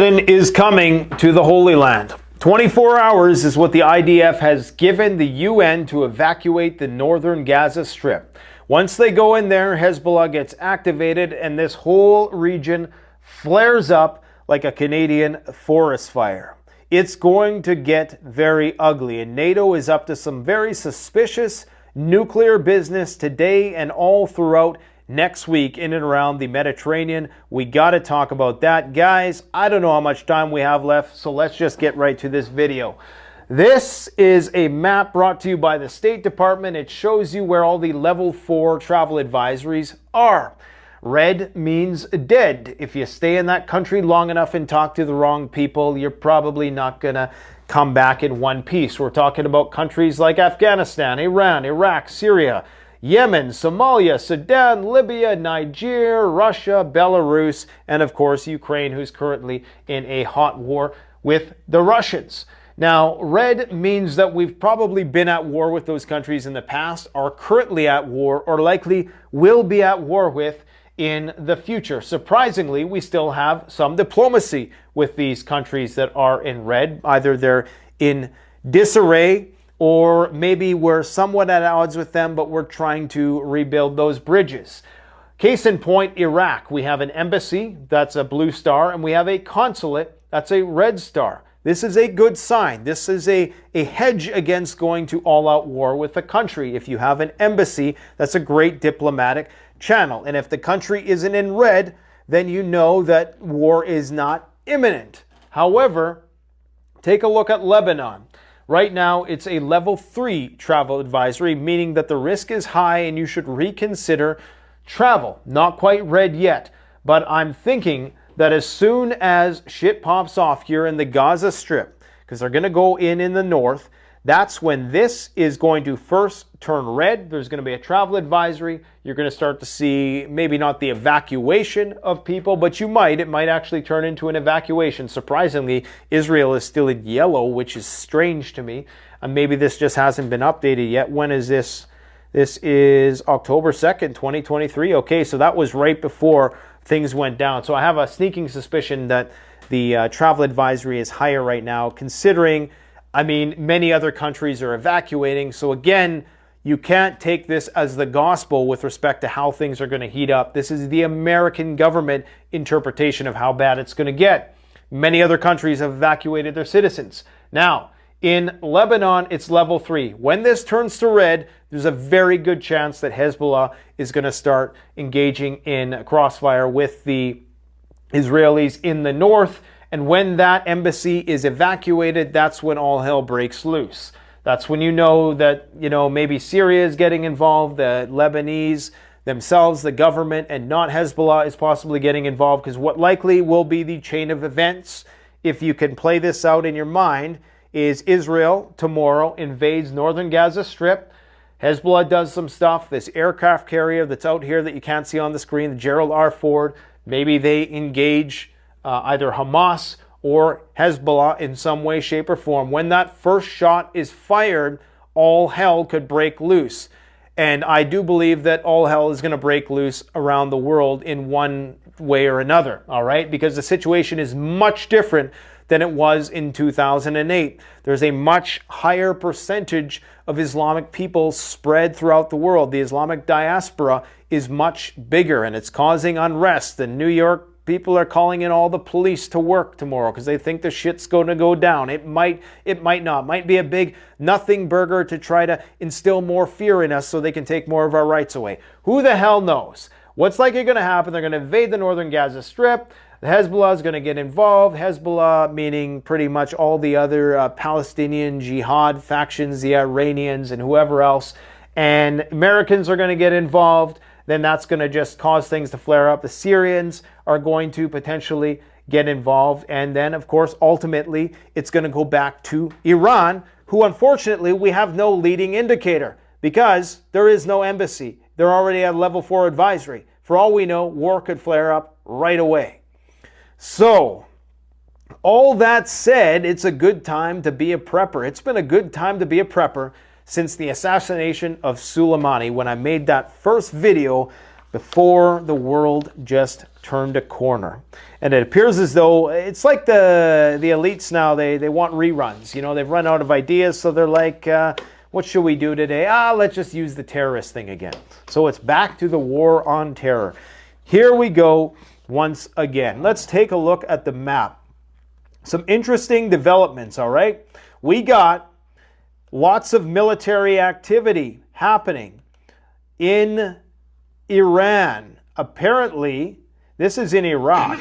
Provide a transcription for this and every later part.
Is coming to the Holy Land. 24 hours is what the IDF has given the UN to evacuate the northern Gaza Strip. Once they go in there, Hezbollah gets activated and this whole region flares up like a Canadian forest fire. It's going to get very ugly, and NATO is up to some very suspicious nuclear business today and all throughout next week in and around the Mediterranean. We got to talk about that. Guys, I don't know how much time we have left, so let's just get right to this video. This is a map brought to you by the State Department. It shows you where all the level 4 travel advisories are. Red means dead. If you stay in that country long enough and talk to the wrong people, you're probably not going to come back in one piece. We're talking about countries like Afghanistan, Iran, Iraq, Syria, Yemen, Somalia, Sudan, Libya, Nigeria, Russia, Belarus, and of course Ukraine, who's currently in a hot war with the Russians. Now, red means that we've probably been at war with those countries in the past, are currently at war, or likely will be at war with in the future. Surprisingly, we still have some diplomacy with these countries that are in red. Either they're in disarray, or maybe we're somewhat at odds with them, but we're trying to rebuild those bridges. Case in point, Iraq. We have an embassy, that's a blue star, and we have a consulate, that's a red star. This is a good sign. This is a hedge against going to all-out war with the country. If you have an embassy, that's a great diplomatic channel. And if the country isn't in red, then you know that war is not imminent. However, take a look at Lebanon. Right now, it's a level 3 travel advisory, meaning that the risk is high and you should reconsider travel. Not quite red yet, but I'm thinking that as soon as shit pops off here in the Gaza Strip, because they're going to go in the north, that's when this is going to first turn red. There's going to be a travel advisory. You're going to start to see maybe not the evacuation of people, but it might actually turn into an evacuation. Surprisingly, Israel is still in yellow, which is strange to me. And maybe this just hasn't been updated yet. When is this? This is October 2nd, 2023. Okay, so that was right before things went down. So I have a sneaking suspicion that the travel advisory is higher right now, considering many other countries are evacuating. So again, you can't take this as the gospel with respect to how things are going to heat up. This is the American government interpretation of how bad it's going to get. Many other countries have evacuated their citizens. Now, in Lebanon, it's level 3. When this turns to red, there's a very good chance that Hezbollah is going to start engaging in crossfire with the Israelis in the north. And when that embassy is evacuated, that's when all hell breaks loose. That's when you know that, maybe Syria is getting involved, the Lebanese themselves, the government, and not Hezbollah is possibly getting involved, because what likely will be the chain of events, if you can play this out in your mind, is Israel tomorrow invades northern Gaza Strip. Hezbollah does some stuff. This aircraft carrier that's out here that you can't see on the screen, the Gerald R. Ford, maybe they engage either Hamas or Hezbollah in some way, shape, or form. When that first shot is fired, all hell could break loose. And I do believe that all hell is going to break loose around the world in one way or another, all right? Because the situation is much different than it was in 2008. There's a much higher percentage of Islamic people spread throughout the world. The Islamic diaspora is much bigger, and it's causing unrest. In New York, people are calling in all the police to work tomorrow because they think the shit's going to go down. It might not. It might be a big nothing burger to try to instill more fear in us so they can take more of our rights away. Who the hell knows? What's likely going to happen? They're going to invade the northern Gaza Strip. The Hezbollah is going to get involved. Hezbollah meaning pretty much all the other Palestinian jihad factions, the Iranians and whoever else. And Americans are going to get involved. Then that's going to just cause things to flare up. The Syrians are going to potentially get involved. And then, of course, ultimately, it's going to go back to Iran, who unfortunately we have no leading indicator because there is no embassy. They're already at level 4 advisory. For all we know, war could flare up right away. So, all that said, it's a good time to be a prepper. It's been a good time to be a prepper since the assassination of Soleimani, when I made that first video before the world just turned a corner. And it appears as though it's like the elites now, they want reruns. You know, they've run out of ideas, so they're like, what should we do today? Let's just use the terrorist thing again. So it's back to the war on terror. Here we go once again. Let's take a look at the map. Some interesting developments, all right? We got lots of military activity happening in Iran. Apparently, this is in Iraq.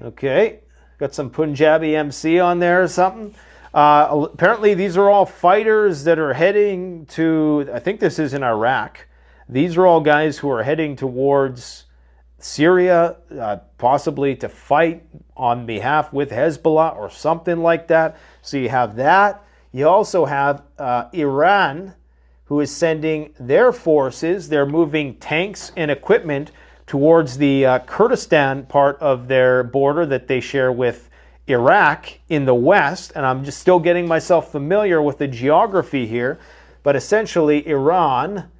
Okay, got some Punjabi MC on there or something. Apparently, these are all fighters that are heading to, I think this is in Iraq. These are all guys who are heading towards Syria, possibly to fight on behalf with Hezbollah or something like that. So you have that. You also have Iran, who is sending their forces. They're moving tanks and equipment towards the Kurdistan part of their border that they share with Iraq in the west. And I'm just still getting myself familiar with the geography here. But essentially, Iran,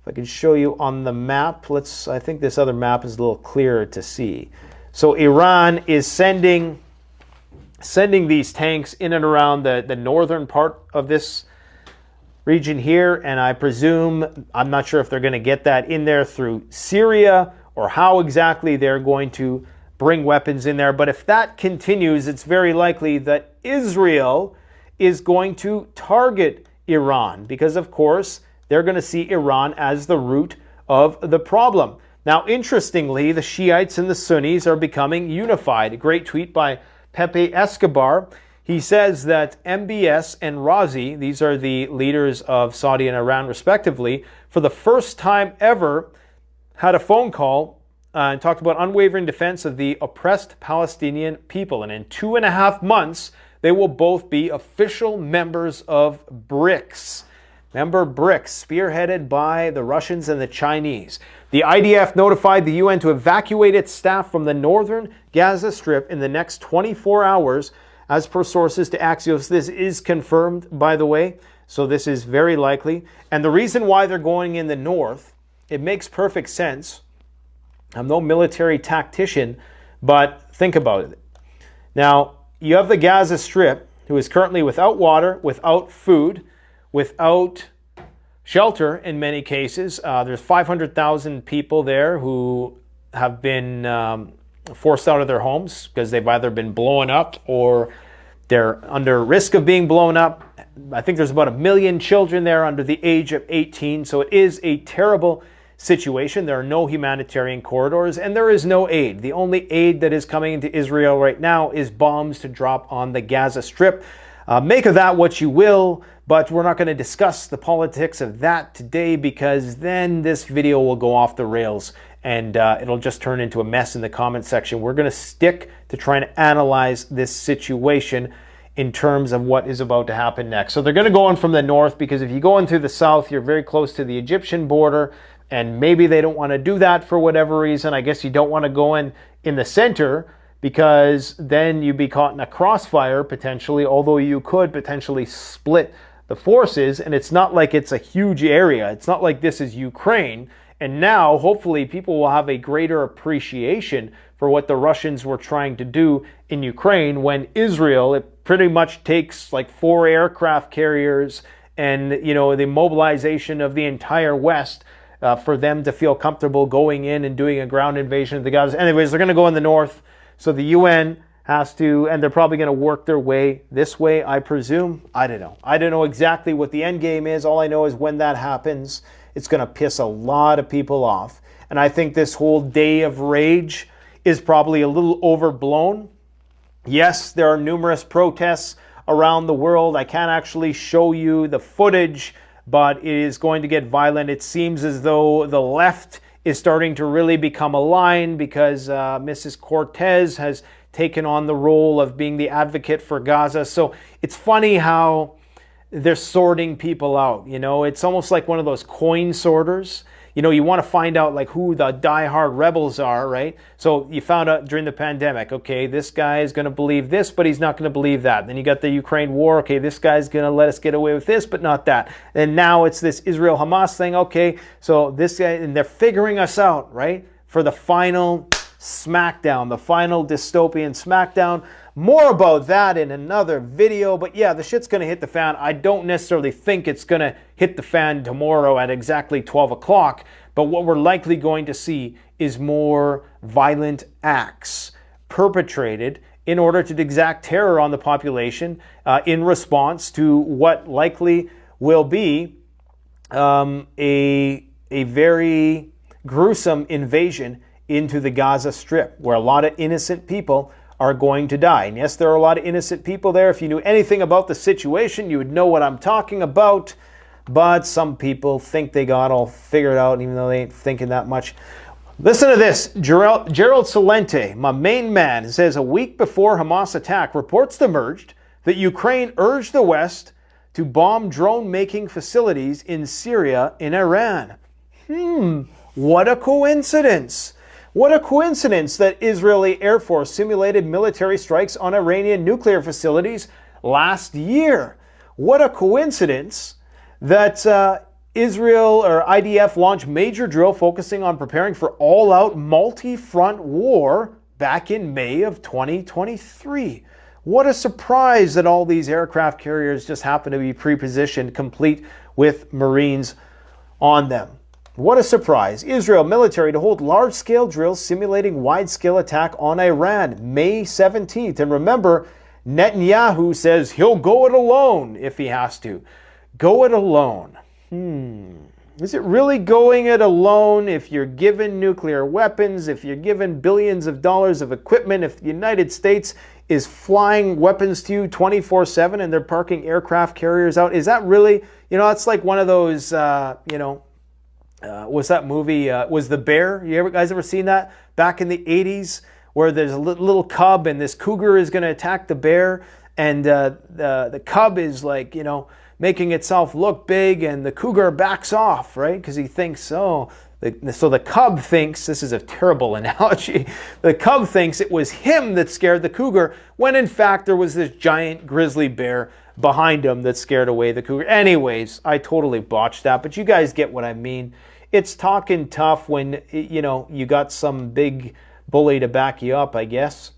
if I can show you on the map, I think this other map is a little clearer to see. So Iran is sending these tanks in and around the northern part of this region here, and I presume, I'm not sure if they're going to get that in there through Syria or how exactly they're going to bring weapons in there. But if that continues, it's very likely that Israel is going to target Iran because, of course, they're going to see Iran as the root of the problem. Now, interestingly, the Shiites and the Sunnis are becoming unified. A great tweet by Pepe Escobar. He says that MBS and Razi, these are the leaders of Saudi and Iran respectively, for the first time ever had a phone call and talked about unwavering defense of the oppressed Palestinian people. And in 2.5 months, they will both be official members of BRICS. Remember BRICS, spearheaded by the Russians and the Chinese. The IDF notified the UN to evacuate its staff from the northern Gaza Strip in the next 24 hours, as per sources to Axios. This is confirmed, by the way, so this is very likely. And the reason why they're going in the north, it makes perfect sense. I'm no military tactician, but think about it. Now, you have the Gaza Strip, who is currently without water, without food, without shelter in many cases. There's 500,000 people there who have been forced out of their homes because they've either been blown up or they're under risk of being blown up. I think there's about 1 million children there under the age of 18. So it is a terrible situation. There are no humanitarian corridors and there is no aid. The only aid that is coming into Israel right now is bombs to drop on the Gaza Strip. Make of that what you will, but we're not going to discuss the politics of that today because then this video will go off the rails and it'll just turn into a mess in the comment section. We're going to stick to trying to analyze this situation in terms of what is about to happen next. So they're going to go in from the north because if you go in through the south, you're very close to the Egyptian border, and maybe they don't want to do that for whatever reason. I guess you don't want to go in the center because then you'd be caught in a crossfire potentially, although you could potentially split the forces, and it's not like it's a huge area. It's not like this is Ukraine. And now, hopefully, people will have a greater appreciation for what the Russians were trying to do in Ukraine when Israel, it pretty much takes like 4 aircraft carriers and, you know, the mobilization of the entire West for them to feel comfortable going in and doing a ground invasion of the Gaza. Anyways, they're going to go in the north. So the UN has to, and they're probably going to work their way this way, I presume. I don't know. I don't know exactly what the end game is. All I know is when that happens, it's going to piss a lot of people off. And I think this whole day of rage is probably a little overblown. Yes, there are numerous protests around the world. I can't actually show you the footage, but it is going to get violent. It seems as though the left is starting to really become aligned because Mrs. Cortez has taken on the role of being the advocate for Gaza. So it's funny how they're sorting people out. You know, it's almost like one of those coin sorters. You know, you want to find out like who the diehard rebels are, right? So you found out during the pandemic, okay, this guy is going to believe this, but he's not going to believe that. Then you got the Ukraine war. Okay, this guy's going to let us get away with this, but not that. And now it's this Israel-Hamas thing. Okay, so this guy, and they're figuring us out, right? for the final smackdown, the final dystopian smackdown. More about that in another video, but yeah, the shit's gonna hit the fan. I don't necessarily think it's gonna hit the fan tomorrow at exactly 12 o'clock, but what we're likely going to see is more violent acts perpetrated in order to exact terror on the population in response to what likely will be a very gruesome invasion into the Gaza Strip, where a lot of innocent people are going to die. And yes, there are a lot of innocent people there. If you knew anything about the situation, you would know what I'm talking about. But some people think they got all figured out, even though they ain't thinking that much. Listen to this. Gerald Celente, my main man, says a week before Hamas attack, reports emerged that Ukraine urged the West to bomb drone-making facilities in Syria and Iran. What a coincidence. What a coincidence that Israeli Air Force simulated military strikes on Iranian nuclear facilities last year. What a coincidence that Israel or IDF launched major drill focusing on preparing for all-out multi-front war back in May of 2023. What a surprise that all these aircraft carriers just happen to be pre-positioned, complete with Marines on them. What a surprise. Israel military to hold large-scale drills simulating wide-scale attack on Iran, May 17th. And remember, Netanyahu says he'll go it alone if he has to. Go it alone. Is it really going it alone if you're given nuclear weapons, if you're given billions of dollars of equipment, if the United States is flying weapons to you 24/7 and they're parking aircraft carriers out? Is that really, it's like one of those, what's that movie? Was The Bear? You guys ever seen that? Back in the 80s, where there's a little cub and this cougar is going to attack the bear, and the cub is like, making itself look big, and the cougar backs off, right? Because he thinks, so the cub thinks, this is a terrible analogy, the cub thinks it was him that scared the cougar, when in fact there was this giant grizzly bear behind him that scared away the cougar. Anyways, I totally botched that, but you guys get what I mean. It's talking tough when, you got some big bully to back you up, I guess.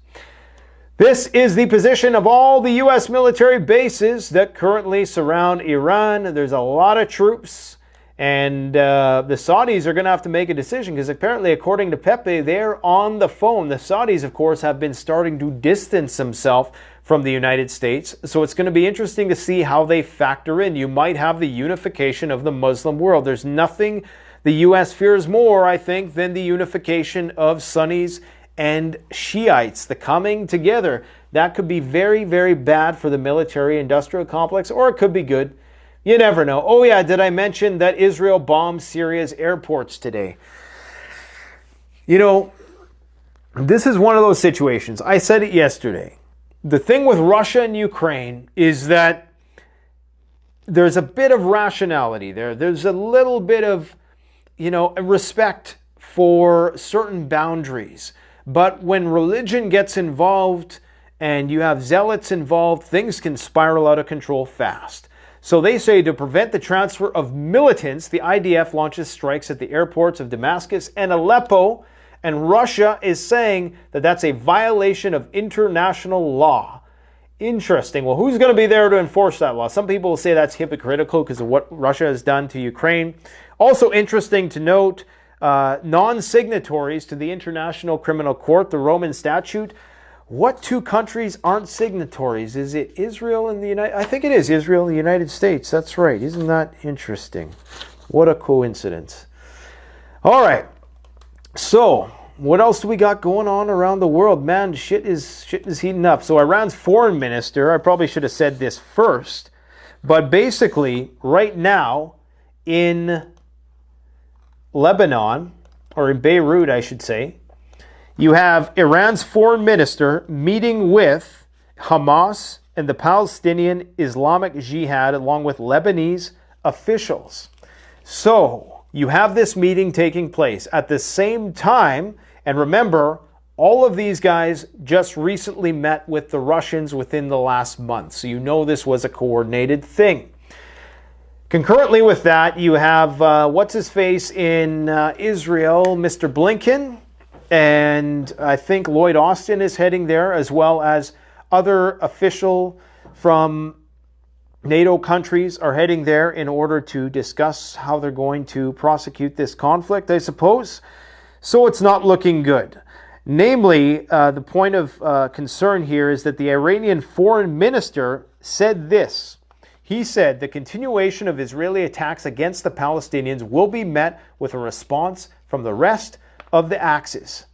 This is the position of all the U.S. military bases that currently surround Iran. There's a lot of troops, and the Saudis are going to have to make a decision because apparently, according to Pepe, they're on the phone. The Saudis, of course, have been starting to distance themselves from the United States, so it's going to be interesting to see how they factor in. You might have the unification of the Muslim world. There's nothing the U.S. fears more, I think, than the unification of Sunnis and Shiites, the coming together. That could be very, very bad for the military-industrial complex, or it could be good. You never know. Oh yeah, did I mention that Israel bombed Syria's airports today? This is one of those situations. I said it yesterday. The thing with Russia and Ukraine is that there's a bit of rationality there. There's a little bit of, respect for certain boundaries. But when religion gets involved and you have zealots involved, things can spiral out of control fast. So they say to prevent the transfer of militants, the IDF launches strikes at the airports of Damascus and Aleppo, and Russia is saying that that's a violation of international law. Interesting. Well, who's going to be there to enforce that law? Some people will say that's hypocritical because of what Russia has done to Ukraine. Also interesting to note, non-signatories to the International Criminal Court, the Roman Statute. What two countries aren't signatories? Is it Israel and the United? I think it is Israel and the United States. That's right. Isn't that interesting? What a coincidence. All right. So, what else do we got going on around the world? Man, shit is heating up. So, Iran's foreign minister, I probably should have said this first, but basically, right now in Lebanon, or in Beirut, I should say, you have Iran's foreign minister meeting with Hamas and the Palestinian Islamic Jihad along with Lebanese officials. So you have this meeting taking place at the same time, and remember, all of these guys just recently met with the Russians within the last month, so you know this was a coordinated thing. Concurrently with that, you have what's-his-face in Israel, Mr. Blinken, And I think Lloyd Austin is heading there, as well as other official from NATO countries are heading there in order to discuss how they're going to prosecute this conflict, I suppose. So it's not looking good. Namely, the point of concern here is that the Iranian foreign minister said this. He said the continuation of Israeli attacks against the Palestinians will be met with a response from the rest of the Axis,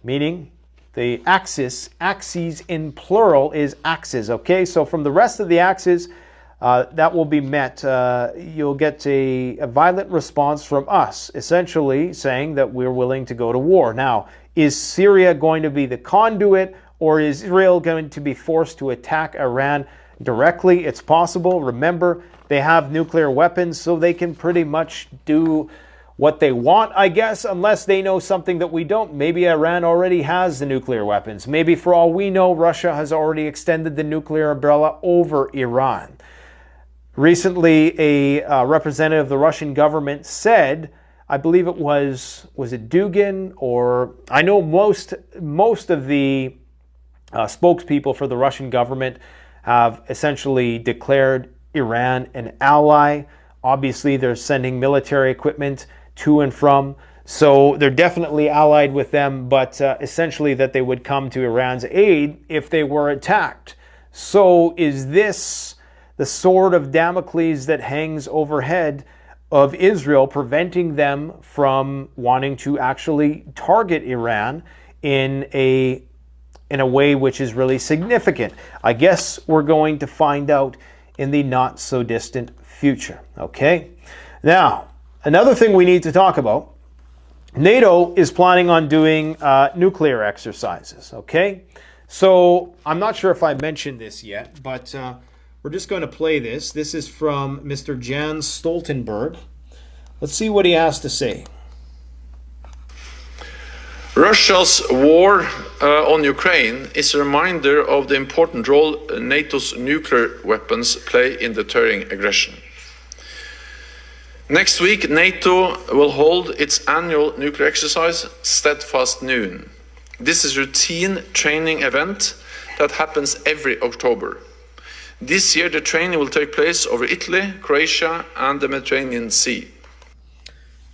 meaning the axis in plural is axis, okay? So from the rest of the Axis, that will be met. You'll get a violent response from us, essentially saying that we're willing to go to war. Now, is Syria going to be the conduit, or is Israel going to be forced to attack Iran directly? It's possible. Remember, they have nuclear weapons, so they can pretty much do what they want, I guess, unless they know something that we don't. Maybe Iran already has the nuclear weapons. Maybe, for all we know, Russia has already extended the nuclear umbrella over Iran. Recently, a representative of the Russian government said, I believe it was it Dugin, or I know most of the spokespeople for the Russian government have essentially declared Iran an ally. Obviously, they're sending military equipment to and from, so they're definitely allied with them, but essentially that they would come to Iran's aid if they were attacked. So is this the sword of Damocles that hangs overhead of Israel, preventing them from wanting to actually target Iran in a way which is really significant? I guess we're going to find out in the not so distant future. Okay? Now, another thing we need to talk about, NATO is planning on doing nuclear exercises. Okay? So I'm not sure if I mentioned this yet, but we're just going to play this. This is from Mr. Jan Stoltenberg. Let's see what he has to say. Russia's war on Ukraine is a reminder of the important role NATO's nuclear weapons play in deterring aggression. Next week, NATO will hold its annual nuclear exercise, Steadfast Noon. This is a routine training event that happens every October. This year, the training will take place over Italy, Croatia, and the Mediterranean Sea.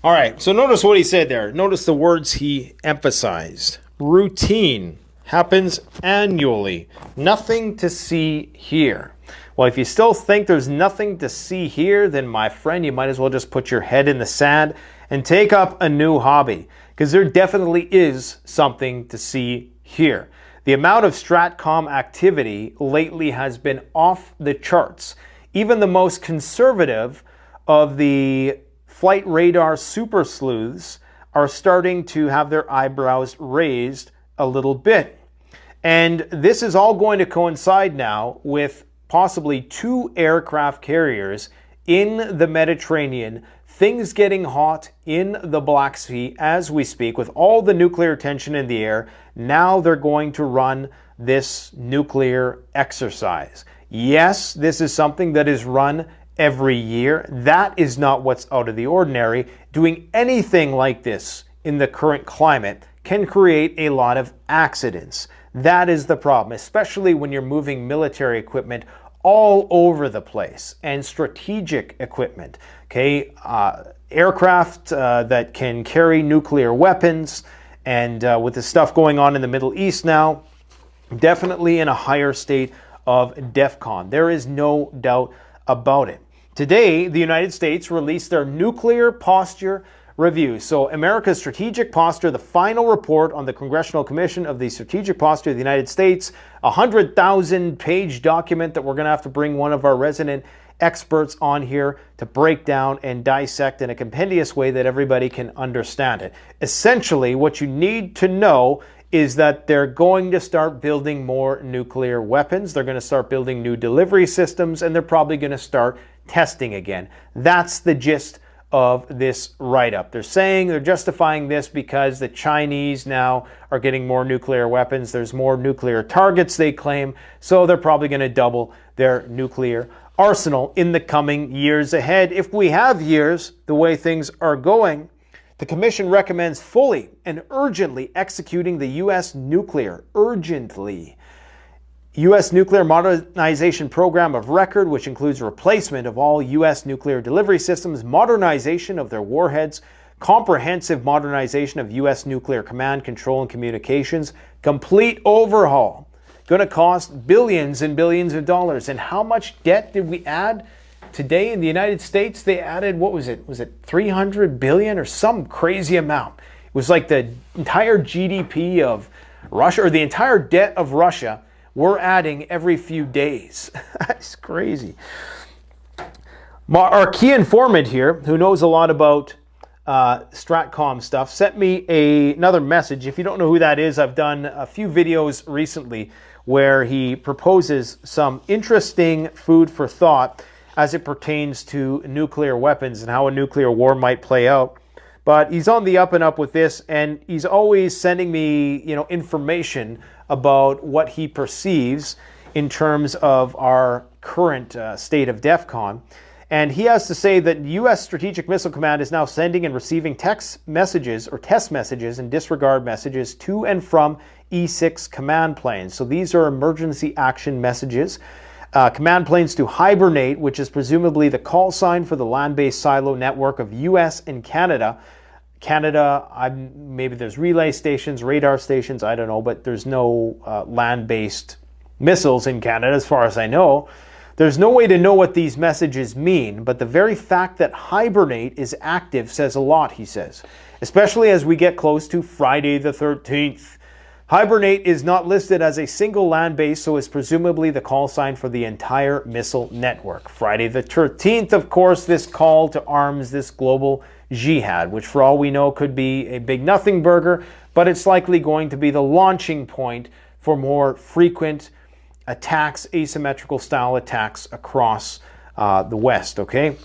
All right, so notice what he said there. Notice the words he emphasized. Routine, happens annually. Nothing to see here. Well, if you still think there's nothing to see here, then my friend, you might as well just put your head in the sand and take up a new hobby, because there definitely is something to see here. The amount of STRATCOM activity lately has been off the charts. Even the most conservative of the flight radar super sleuths are starting to have their eyebrows raised a little bit. And this is all going to coincide now with possibly 2 aircraft carriers in the Mediterranean, things getting hot in the Black Sea as we speak, with all the nuclear tension in the air. Now they're going to run this nuclear exercise. Yes, this is something that is run every year. That is not what's out of the ordinary. Doing anything like this in the current climate can create a lot of accidents. That is the problem, especially when you're moving military equipment all over the place, and strategic equipment. Okay, aircraft that can carry nuclear weapons, and with the stuff going on in the Middle East now, definitely in a higher state of DEFCON. There is no doubt about it. Today, the United States released their nuclear posture review. So America's strategic posture, the final report on the Congressional Commission of the Strategic Posture of the United States, a 100,000-page document that we're going to have to bring one of our resident experts on here to break down and dissect in a compendious way that everybody can understand it. Essentially, what you need to know is that they're going to start building more nuclear weapons. They're going to start building new delivery systems, and they're probably going to start testing again. That's the gist of this write-up. They're justifying this because the Chinese now are getting more nuclear weapons. There's more nuclear targets, they claim, so they're probably going to double their nuclear arsenal in the coming years ahead. If we have years, the way things are going, The Commission recommends fully and urgently executing the U.S. nuclear modernization program of record, which includes replacement of all U.S. nuclear delivery systems, modernization of their warheads, comprehensive modernization of U.S. nuclear command, control, and communications, complete overhaul. Going to cost billions and billions of dollars. And how much debt did we add? Today in the United States, they added, what was it? Was it 300 billion or some crazy amount? It was like the entire GDP of Russia, or the entire debt of Russia, we're adding every few days. That's crazy. Our key informant here, who knows a lot about Stratcom stuff, sent me another message. If you don't know who that is, I've done a few videos recently where he proposes some interesting food for thought as it pertains to nuclear weapons and how a nuclear war might play out. But he's on the up and up with this, and he's always sending me, information about what he perceives in terms of our current state of DEFCON. And he has to say that U.S. Strategic Missile Command is now sending and receiving text messages or test messages and disregard messages to and from E-6 command planes. So these are emergency action messages. Command planes to hibernate, which is presumably the call sign for the land-based silo network of U.S. and Canada. Maybe there's relay stations, radar stations, I don't know, but there's no land-based missiles in Canada as far as I know. There's no way to know what these messages mean, but the very fact that hibernate is active says a lot, he says, especially as we get close to Friday the 13th. Hibernate is not listed as a single land base, so is presumably the call sign for the entire missile network. Friday the 13th, of course, this call to arms, this global jihad, which for all we know could be a big nothing burger, but it's likely going to be the launching point for more frequent attacks, asymmetrical style attacks across the West, okay?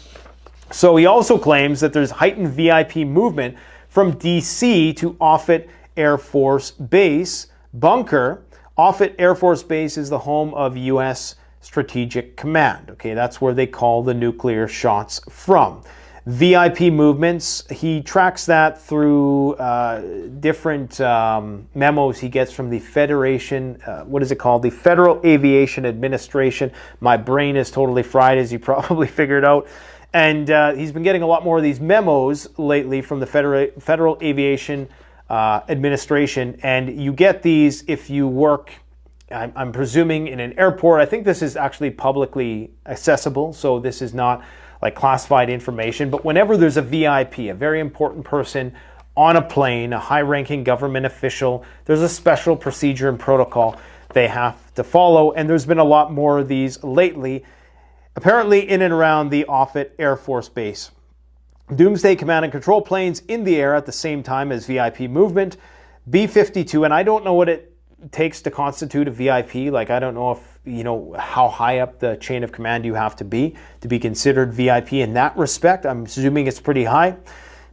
So he also claims that there's heightened VIP movement from DC to Offutt Air Force Base bunker. Offutt Air Force Base is the home of U.S. Strategic Command. Okay, that's where they call the nuclear shots from. VIP movements, he tracks that through different memos he gets from the Federation, what is it called? The Federal Aviation Administration. My brain is totally fried, as you probably figured out. And he's been getting a lot more of these memos lately from the Federal Aviation Administration, and you get these if you work, I'm presuming, in an airport. I think this is actually publicly accessible, so this is not like classified information, but whenever there's a VIP, a very important person on a plane, a high-ranking government official, there's a special procedure and protocol they have to follow, and there's been a lot more of these lately, apparently in and around the Offutt Air Force Base. Doomsday command and control planes in the air at the same time as VIP movement. B-52, and I don't know what it takes to constitute a VIP. Like, I don't know if, how high up the chain of command you have to be considered VIP in that respect. I'm assuming it's pretty high.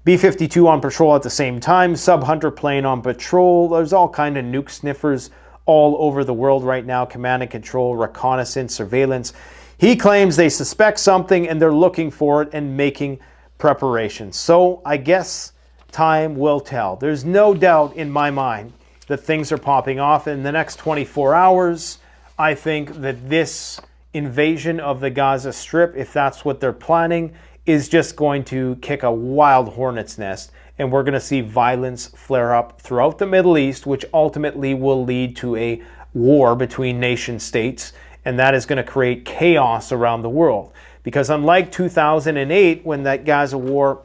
B-52 on patrol at the same time. Sub-Hunter plane on patrol. There's all kind of nuke sniffers all over the world right now. Command and control, reconnaissance, surveillance. He claims they suspect something and they're looking for it and making preparations. So I guess time will tell. There's no doubt in my mind that things are popping off in the next 24 hours. I think that this invasion of the Gaza Strip, if that's what they're planning, is just going to kick a wild hornet's nest, and we're going to see violence flare up throughout the Middle East, which ultimately will lead to a war between nation states, and that is going to create chaos around the world. Because unlike 2008, when that Gaza war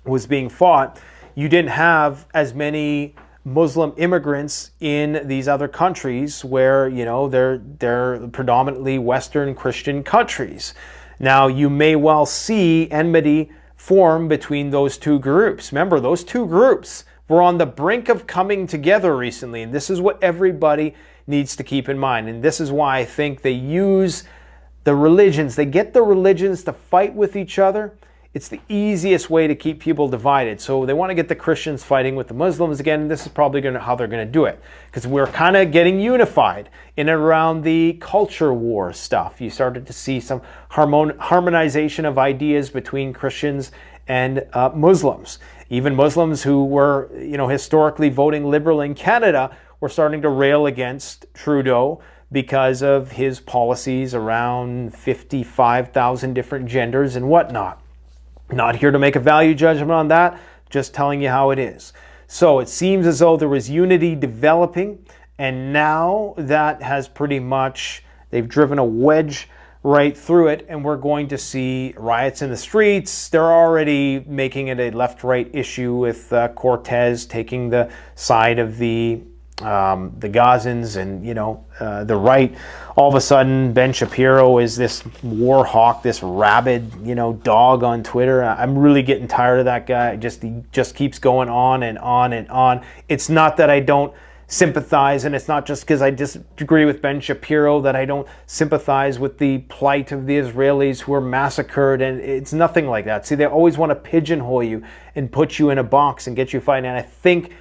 was being fought, you didn't have as many Muslim immigrants in these other countries where, they're predominantly Western Christian countries. Now, you may well see enmity form between those two groups. Remember, those two groups were on the brink of coming together recently, and this is what everybody needs to keep in mind. And this is why I think they use the religions. They get the religions to fight with each other. It's the easiest way to keep people divided. So they want to get the Christians fighting with the Muslims again, and this is probably how they're going to do it. Because we're kind of getting unified in and around the culture war stuff. You started to see some harmonization of ideas between Christians and Muslims. Even Muslims who were, historically voting Liberal in Canada were starting to rail against Trudeau because of his policies around 55,000 different genders and whatnot. Not here to make a value judgment on that, just telling you how it is. So it seems as though there was unity developing, and now that has pretty much, they've driven a wedge right through it, and we're going to see riots in the streets. They're already making it a left-right issue with Cortez taking the side of the Gazans and, the right. All of a sudden, Ben Shapiro is this war hawk, this rabid, dog on Twitter. I'm really getting tired of that guy. He just keeps going on and on and on. It's not that I don't sympathize, and it's not just because I disagree with Ben Shapiro that I don't sympathize with the plight of the Israelis who are massacred, and it's nothing like that. See, they always want to pigeonhole you and put you in a box and get you fighting, and I think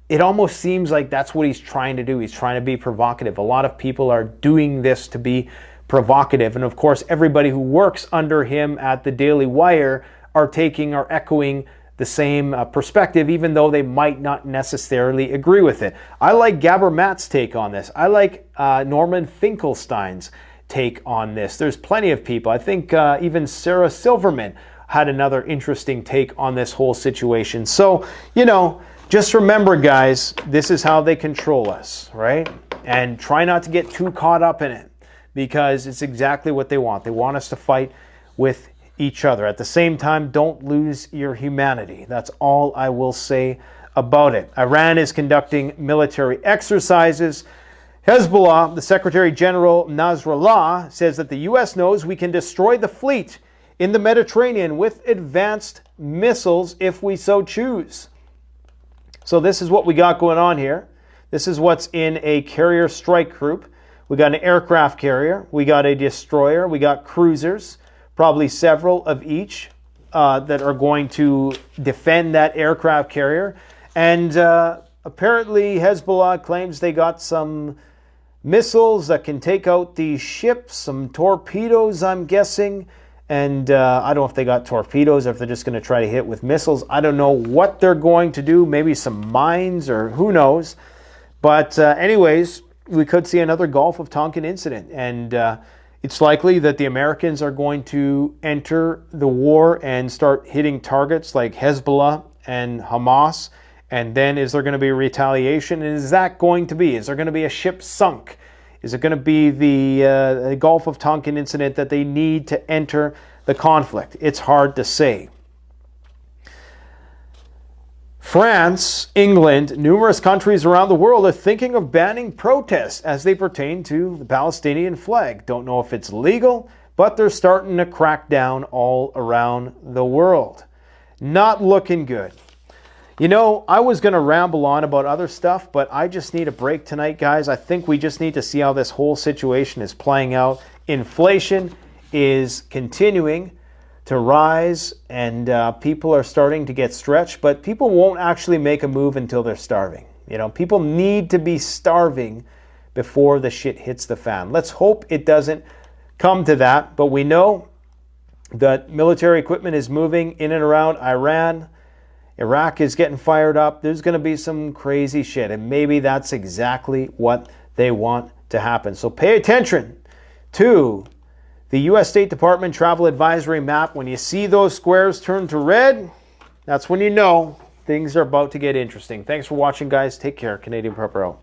it almost seems like that's what he's trying to do. He's trying to be provocative. A lot of people are doing this to be provocative, and of course everybody who works under him at the Daily Wire are echoing the same perspective, even though they might not necessarily agree with it. I like Gabor Matt's take on this. I like Norman Finkelstein's take on this. There's plenty of people. I think even Sarah Silverman had another interesting take on this whole situation. So, just remember, guys, this is how they control us, right? And try not to get too caught up in it, because it's exactly what they want. They want us to fight with each other. At the same time, don't lose your humanity. That's all I will say about it. Iran is conducting military exercises. Hezbollah, the Secretary General Nasrallah, says that the U.S. knows we can destroy the fleet in the Mediterranean with advanced missiles if we so choose. So this is what we got going on here. This is what's in a carrier strike group. We got an aircraft carrier. We got a destroyer. We got cruisers. Probably several of each that are going to defend that aircraft carrier. And apparently Hezbollah claims they got some missiles that can take out these ships, some torpedoes, I'm guessing. And I don't know if they got torpedoes or if they're just going to try to hit with missiles. I don't know what they're going to do. Maybe some mines or who knows. But anyways, we could see another Gulf of Tonkin incident. And it's likely that the Americans are going to enter the war and start hitting targets like Hezbollah and Hamas. And then is there going to be retaliation? And is that going to be? Is there going to be a ship sunk? Is it going to be the Gulf of Tonkin incident that they need to enter the conflict? It's hard to say. France, England, numerous countries around the world are thinking of banning protests as they pertain to the Palestinian flag. Don't know if it's legal, but they're starting to crack down all around the world. Not looking good. I was going to ramble on about other stuff, but I just need a break tonight, guys. I think we just need to see how this whole situation is playing out. Inflation is continuing to rise, and people are starting to get stretched, but people won't actually make a move until they're starving. People need to be starving before the shit hits the fan. Let's hope it doesn't come to that, but we know that military equipment is moving in and around Iran. Iraq is getting fired up. There's going to be some crazy shit, and maybe that's exactly what they want to happen. So pay attention to the U.S. State Department travel advisory map. When you see those squares turn to red, that's when you know things are about to get interesting. Thanks for watching, guys. Take care. Canadian Prepper out.